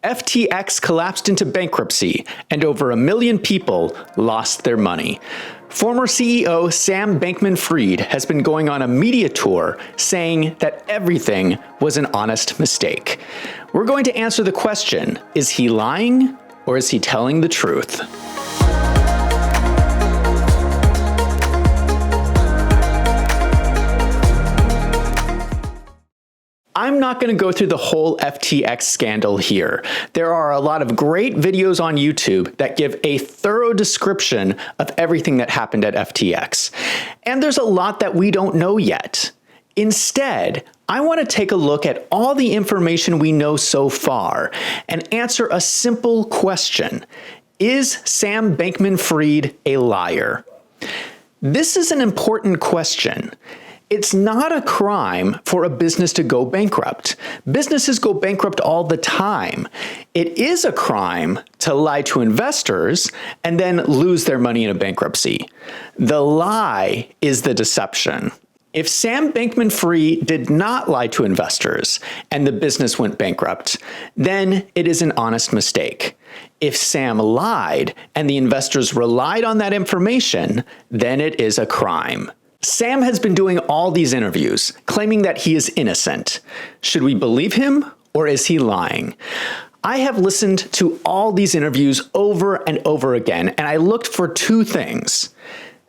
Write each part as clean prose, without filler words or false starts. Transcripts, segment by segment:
FTX collapsed into bankruptcy, and over 1 million people lost their money. Former CEO Sam Bankman-Fried has been going on a media tour saying that everything was an honest mistake. We're going to answer the question, is he lying or is he telling the truth? I'm not going to go through the whole FTX scandal here. There are a lot of great videos on YouTube that give a thorough description of everything that happened at FTX. And there's a lot that we don't know yet. Instead, I want to take a look at all the information we know so far and answer a simple question. Is Sam Bankman-Fried a liar? This is an important question. It's not a crime for a business to go bankrupt. Businesses go bankrupt all the time. It is a crime to lie to investors and then lose their money in a bankruptcy. The lie is the deception. If Sam Bankman-Fried did not lie to investors and the business went bankrupt, then it is an honest mistake. If Sam lied and the investors relied on that information, then it is a crime. Sam has been doing all these interviews, claiming that he is innocent. Should we believe him, or is he lying? I have listened to all these interviews over and over again, and I looked for two things.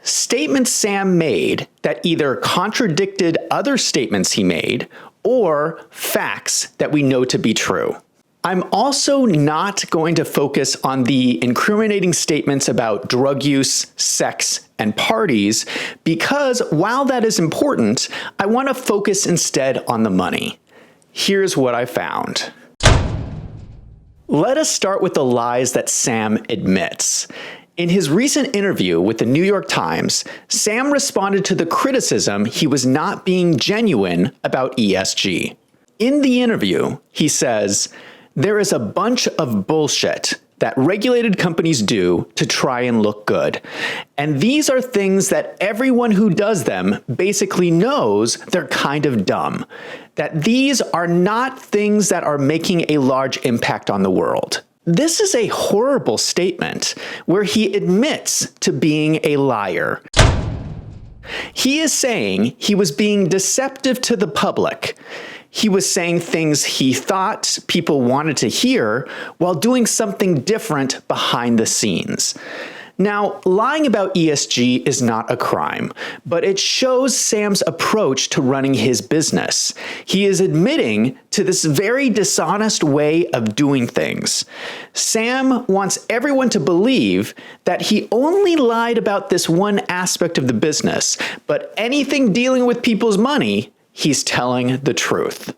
Statements Sam made that either contradicted other statements he made, or facts that we know to be true. I'm also not going to focus on the incriminating statements about drug use, sex, and parties, because while that is important, I want to focus instead on the money. Here's what I found. Let us start with the lies that Sam admits. In his recent interview with the New York Times, Sam responded to the criticism he was not being genuine about ESG. In the interview, he says, "There is a bunch of bullshit that regulated companies do to try and look good. And these are things that everyone who does them basically knows they're kind of dumb. That these are not things that are making a large impact on the world." This is a horrible statement where he admits to being a liar. He is saying he was being deceptive to the public. He was saying things he thought people wanted to hear while doing something different behind the scenes. Now, lying about ESG is not a crime, but it shows Sam's approach to running his business. He is admitting to this very dishonest way of doing things. Sam wants everyone to believe that he only lied about this one aspect of the business, but anything dealing with people's money, he's telling the truth.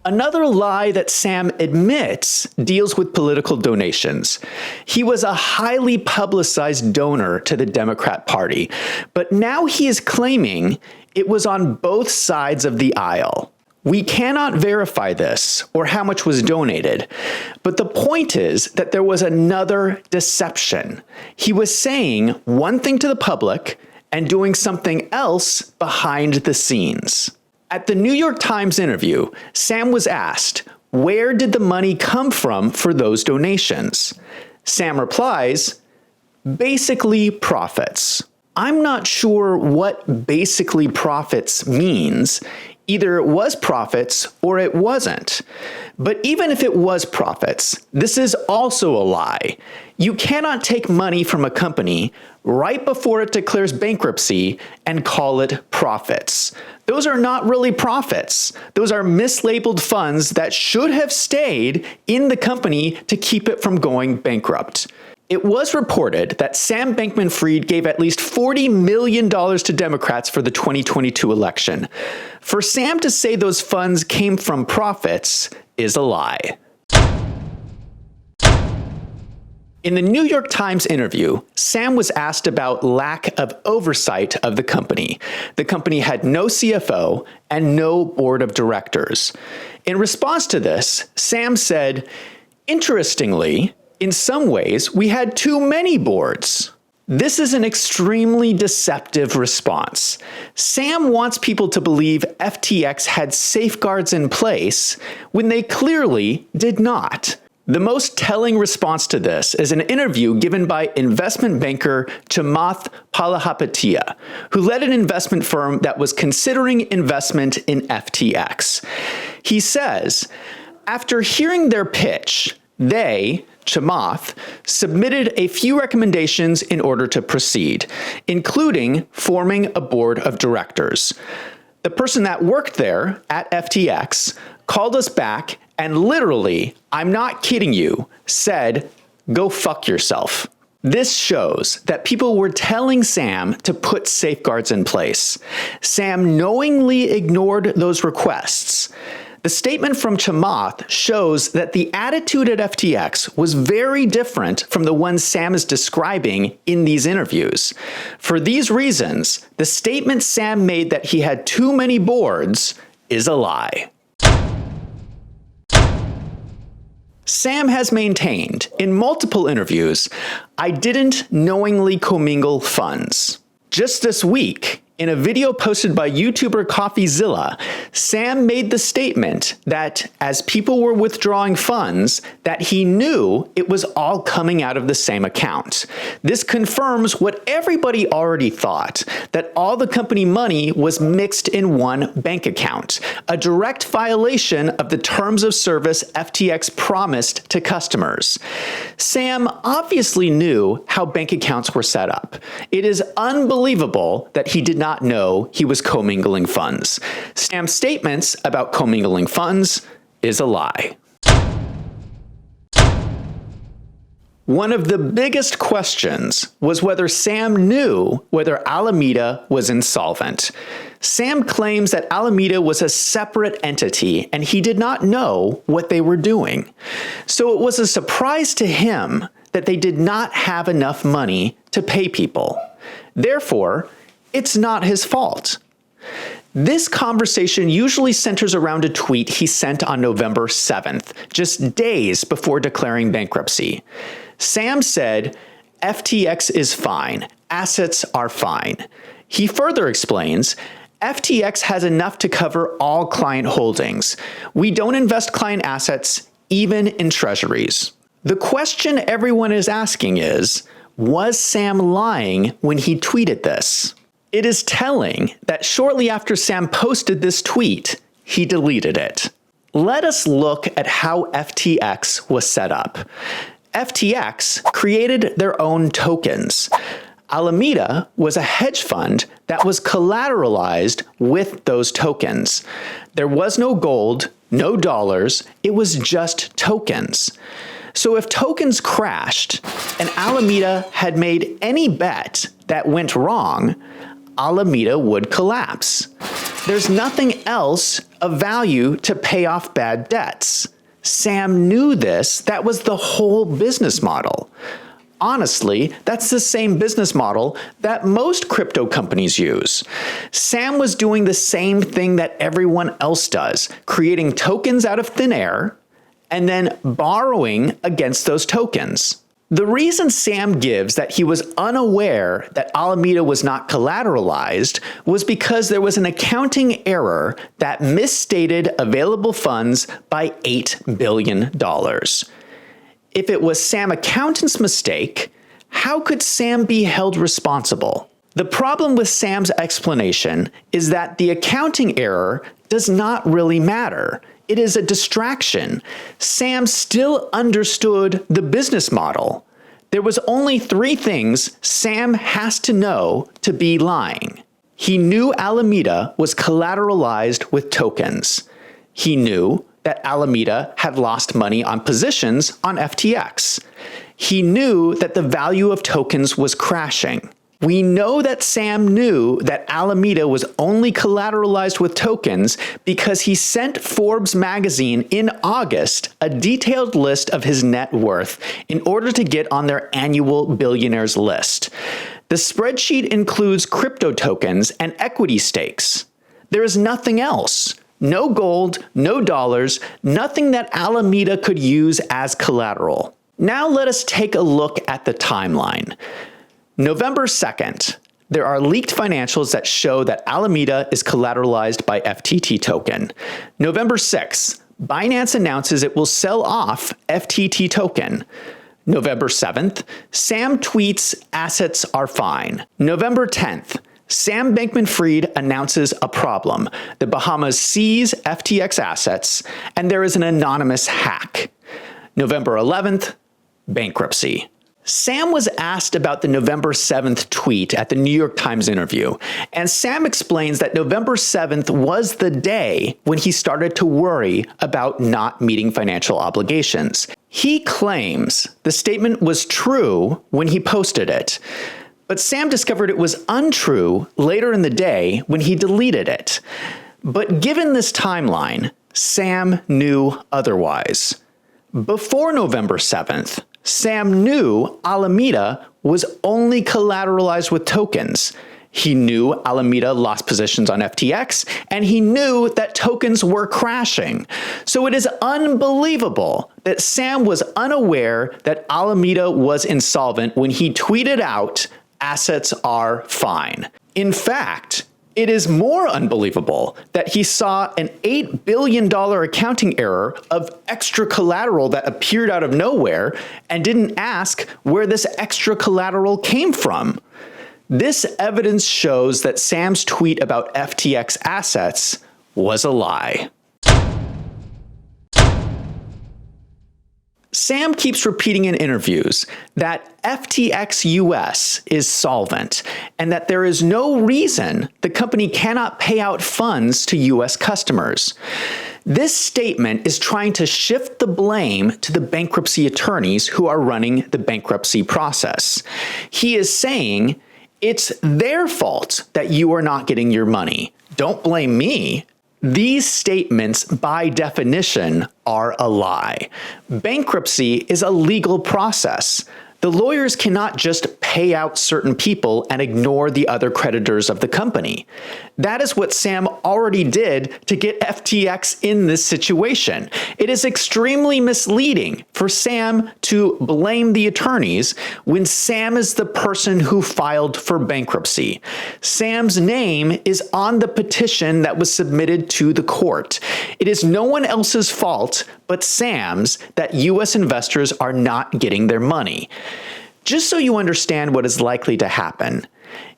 Another lie that Sam admits deals with political donations. He was a highly publicized donor to the Democrat Party, but now he is claiming it was on both sides of the aisle. We cannot verify this or how much was donated, but the point is that there was another deception. He was saying one thing to the public and doing something else behind the scenes. At the New York Times interview, Sam was asked, where did the money come from for those donations? Sam replies, basically profits. I'm not sure what basically profits means. Either it was profits or it wasn't. But even if it was profits, this is also a lie. You cannot take money from a company right before it declares bankruptcy and call it profits. Those are not really profits. Those are mislabeled funds that should have stayed in the company to keep it from going bankrupt. It was reported that Sam Bankman-Fried gave at least $40 million to Democrats for the 2022 election. For Sam to say those funds came from profits is a lie. In the New York Times interview, Sam was asked about lack of oversight of the company. The company had no CFO and no board of directors. In response to this, Sam said, interestingly, in some ways, we had too many boards. This is an extremely deceptive response. Sam wants people to believe FTX had safeguards in place when they clearly did not. The most telling response to this is an interview given by investment banker Chamath Palihapitiya, who led an investment firm that was considering investment in FTX. He says, after hearing their pitch, they, Chamath, submitted a few recommendations in order to proceed, including forming a board of directors. The person that worked there at FTX called us back and literally, I'm not kidding you, said, "Go fuck yourself." This shows that people were telling Sam to put safeguards in place. Sam knowingly ignored those requests. The statement from Chamath shows that the attitude at FTX was very different from the one Sam is describing in these interviews. For these reasons, the statement Sam made that he had too many boards is a lie. Sam has maintained in multiple interviews, I didn't knowingly commingle funds. Just this week, in a video posted by YouTuber CoffeeZilla, Sam made the statement that as people were withdrawing funds, that he knew it was all coming out of the same account. This confirms what everybody already thought, that all the company money was mixed in one bank account, a direct violation of the terms of service FTX promised to customers. Sam obviously knew how bank accounts were set up. It is unbelievable that he did not know he was commingling funds. Sam's statements about commingling funds is a lie. One of the biggest questions was whether Sam knew whether Alameda was insolvent. Sam claims that Alameda was a separate entity and he did not know what they were doing. So it was a surprise to him that they did not have enough money to pay people. Therefore, it's not his fault. This conversation usually centers around a tweet he sent on November 7th, just days before declaring bankruptcy. Sam said, FTX is fine, assets are fine. He further explains, FTX has enough to cover all client holdings. We don't invest client assets, even in treasuries. The question everyone is asking is, was Sam lying when he tweeted this? It is telling that shortly after Sam posted this tweet, he deleted it. Let us look at how FTX was set up. FTX created their own tokens. Alameda was a hedge fund that was collateralized with those tokens. There was no gold, no dollars, it was just tokens. So if tokens crashed and Alameda had made any bet that went wrong, Alameda would collapse. There's nothing else of value to pay off bad debts. Sam knew this. That was the whole business model. Honestly, that's the same business model that most crypto companies use. Sam was doing the same thing that everyone else does, creating tokens out of thin air and then borrowing against those tokens. The reason Sam gives that he was unaware that Alameda was not collateralized was because there was an accounting error that misstated available funds by $8 billion. If it was Sam accountant's mistake, how could Sam be held responsible? The problem with Sam's explanation is that the accounting error does not really matter. It is a distraction. Sam still understood the business model. There was only 3 things Sam has to know to be lying. He knew Alameda was collateralized with tokens. He knew that Alameda had lost money on positions on FTX. He knew that the value of tokens was crashing. We know that Sam knew that Alameda was only collateralized with tokens because he sent Forbes magazine in August a detailed list of his net worth in order to get on their annual billionaires list. The spreadsheet includes crypto tokens and equity stakes. There is nothing else. No gold, no dollars, nothing that Alameda could use as collateral. Now let us take a look at the timeline. November 2nd. There are leaked financials that show that Alameda is collateralized by FTT token. November 6th. Binance announces it will sell off FTT token. November 7th. Sam tweets assets are fine. November 10th. Sam Bankman-Fried announces a problem. The Bahamas seize FTX assets, and there is an anonymous hack. November 11th, bankruptcy. Sam was asked about the November 7th tweet at the New York Times interview, and Sam explains that November 7th was the day when he started to worry about not meeting financial obligations. He claims the statement was true when he posted it, but Sam discovered it was untrue later in the day when he deleted it. But given this timeline, Sam knew otherwise. Before November 7th, Sam knew Alameda was only collateralized with tokens. He knew Alameda lost positions on FTX, and he knew that tokens were crashing. So it is unbelievable that Sam was unaware that Alameda was insolvent when he tweeted out, "Assets are fine." In fact, it is more unbelievable that he saw an $8 billion accounting error of extra collateral that appeared out of nowhere and didn't ask where this extra collateral came from. This evidence shows that Sam's tweet about FTX assets was a lie. Sam keeps repeating in interviews that FTX US is solvent and that there is no reason the company cannot pay out funds to US customers. This statement is trying to shift the blame to the bankruptcy attorneys who are running the bankruptcy process. He is saying, it's their fault that you are not getting your money. Don't blame me. These statements, by definition, are a lie. Bankruptcy is a legal process. The lawyers cannot just pay out certain people and ignore the other creditors of the company. That is what Sam already did to get FTX in this situation. It is extremely misleading for Sam to blame the attorneys when Sam is the person who filed for bankruptcy. Sam's name is on the petition that was submitted to the court. It is no one else's fault but Sam's that U.S. investors are not getting their money. Just so you understand what is likely to happen,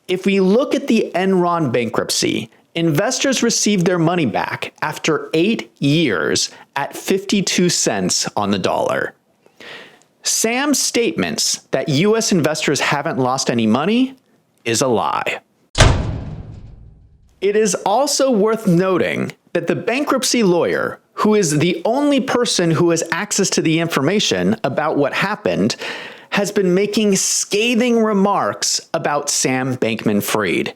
if we look at the Enron bankruptcy, investors received their money back after 8 years at 52 cents on the dollar. Sam's statements that U.S. investors haven't lost any money is a lie. It is also worth noting that the bankruptcy lawyer, who is the only person who has access to the information about what happened, has been making scathing remarks about Sam Bankman-Fried.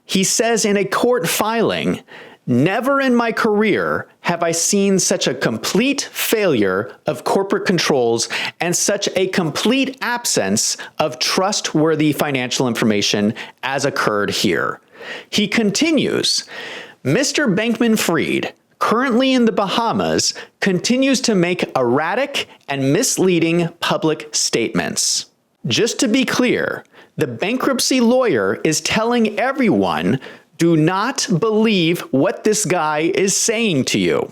He says in a court filing, "Never in my career have I seen such a complete failure of corporate controls and such a complete absence of trustworthy financial information as occurred here." He continues, "Mr. Bankman-Fried, currently in the Bahamas, continues to make erratic and misleading public statements." Just to be clear, the bankruptcy lawyer is telling everyone, do not believe what this guy is saying to you.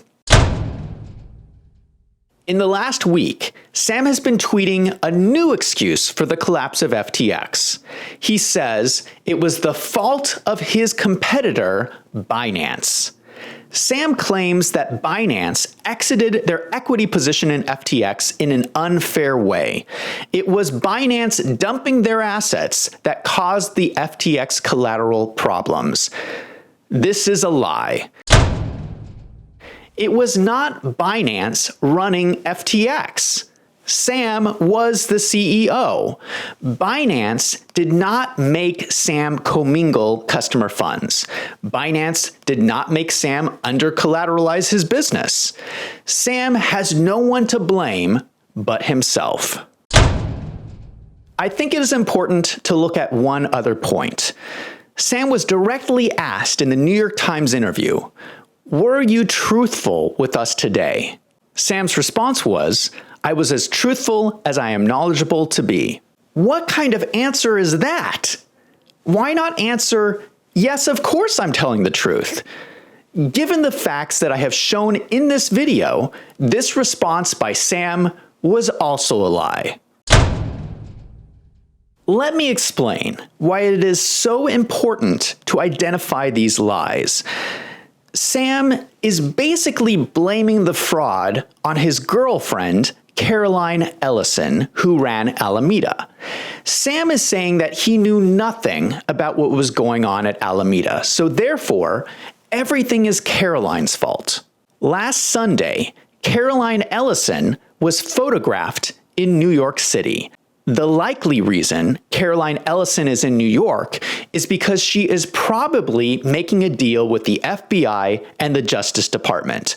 In the last week, Sam has been tweeting a new excuse for the collapse of FTX. He says it was the fault of his competitor, Binance. Sam claims that Binance exited their equity position in FTX in an unfair way. It was Binance dumping their assets that caused the FTX collateral problems. This is a lie. It was not Binance running FTX. Sam was the CEO. Binance did not make Sam commingle customer funds. Binance did not make Sam under-collateralize his business. Sam has no one to blame but himself. I think it is important to look at one other point. Sam was directly asked in the New York Times interview, "Were you truthful with us today?" Sam's response was, "I was as truthful as I am knowledgeable to be." What kind of answer is that? Why not answer, yes, of course I'm telling the truth? Given the facts that I have shown in this video, this response by Sam was also a lie. Let me explain why it is so important to identify these lies. Sam is basically blaming the fraud on his girlfriend, Caroline Ellison, who ran Alameda. Sam is saying that he knew nothing about what was going on at Alameda, so therefore, everything is Caroline's fault. Last Sunday, Caroline Ellison was photographed in New York City. The likely reason Caroline Ellison is in New York is because she is probably making a deal with the FBI and the Justice Department.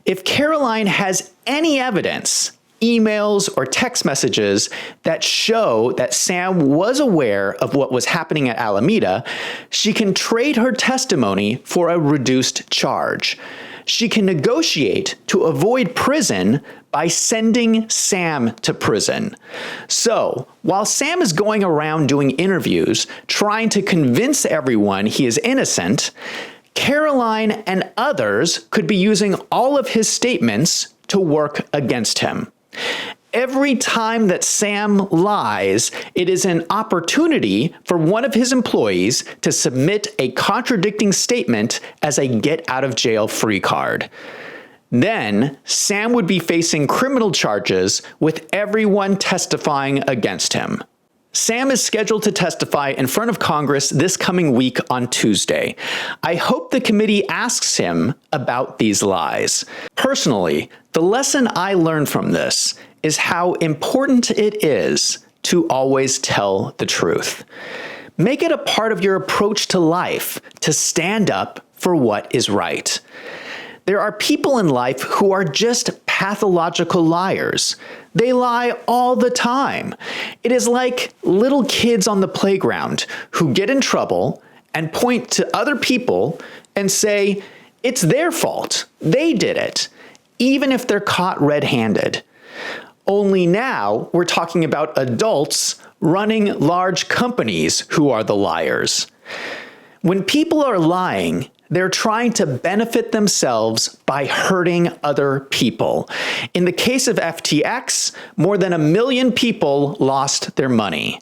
If Caroline has any evidence, emails or text messages that show that Sam was aware of what was happening at Alameda, she can trade her testimony for a reduced charge. She can negotiate to avoid prison by sending Sam to prison. So, while Sam is going around doing interviews, trying to convince everyone he is innocent, Caroline and others could be using all of his statements to work against him. Every time that Sam lies, it is an opportunity for one of his employees to submit a contradicting statement as a get-out-of-jail-free card. Then, Sam would be facing criminal charges with everyone testifying against him. Sam is scheduled to testify in front of Congress this coming week on Tuesday. I hope the committee asks him about these lies. Personally, the lesson I learned from this is how important it is to always tell the truth. Make it a part of your approach to life to stand up for what is right. There are people in life who are just pathological liars. They lie all the time. It is like little kids on the playground who get in trouble and point to other people and say, it's their fault. They did it, even if they're caught red-handed. Only now we're talking about adults running large companies who are the liars. When people are lying, they're trying to benefit themselves by hurting other people. In the case of FTX, more than 1 million people lost their money.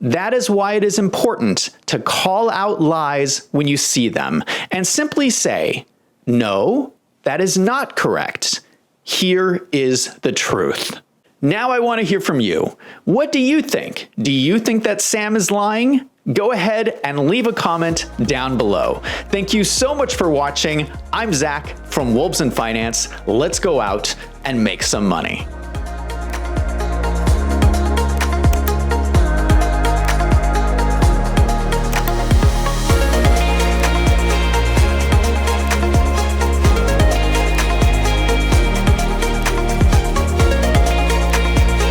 That is why it is important to call out lies when you see them and simply say, no, that is not correct. Here is the truth. Now I want to hear from you. What do you think? Do you think that Sam is lying? Go ahead and leave a comment down below. Thank you so much for watching. I'm Zach from Wolves in Finance. Let's go out and make some money.